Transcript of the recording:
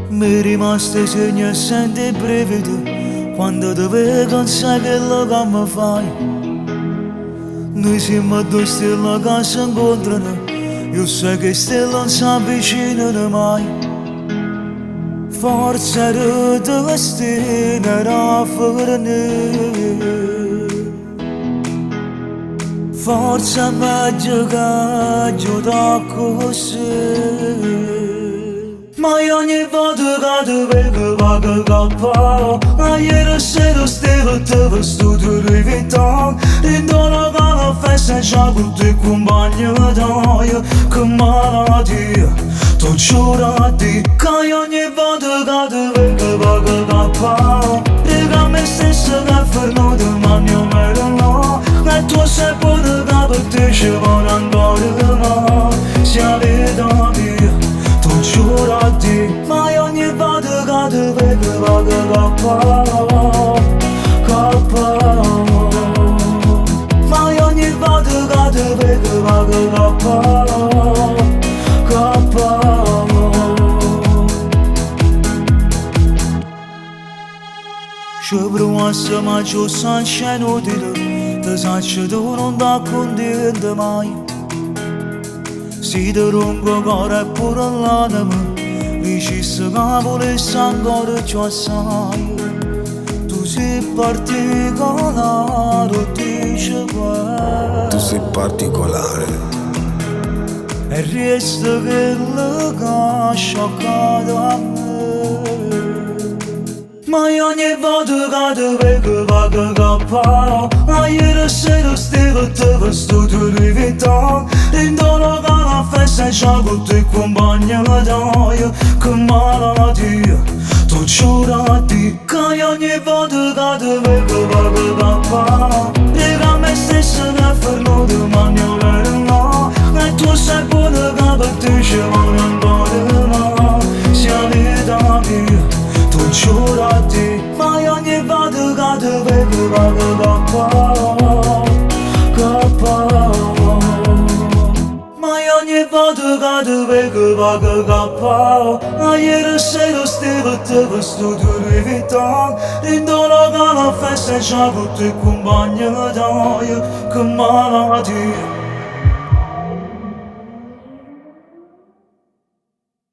Mi rimaste segni e senti brivido quando ti vedo sai quello che mi fai. Noi siamo due stelle che si incontrano, io so che stelle non si avvicinano mai. Forza di destino era fornire, forza magica giuda così. Ma ogni volta che ti vedo va che cappavo, ma ieri sera stavo te vestito di vita. Intorno alla festa c'è con te compagni d'oia, che malattia, tu giurati. Che ogni volta che ti vedo va che cappavo, dica a me stesso che è fermato ma non me lo no. E tu sei buono che per te ci vuole ancora no. Sia vita mia, tu giurati. Ma ogni volta che ti vedo va che cappavo, cappavo. Ma ogni volta che ti vedo va che cappavo, cappavo. Ci provasse ma ci sono inutile, ti saccio tu non da contento mai. Si ti rompo cuore e pure l'anima, dicessi che volessi ancora ciò assai. Tu sei particolare, dice qua. Tu sei particolare. E resta quello che ha scioccato a me. Ma ogni volta che ti vedo va che cappavo, ma ieri sera stavo te vestito di vita. Intorno alla festa c'è con te compagni d'oia, che malattia, tu giurati. Che ogni volta che ti vedo va che cappavo, dica a me stesso che è fermato ma non vero no. E tu sei buono che per te ci vuole ancora no. Sia vita mia, tu giurati. Ma ogni volta che ti vedo va che cappavo, cappavo. Ma ogni volta che ti vedo va che cappavo, ma ieri sera stavo te vestito di vita. Intorno alla festa c'è con te compagni d'oia, che malattia,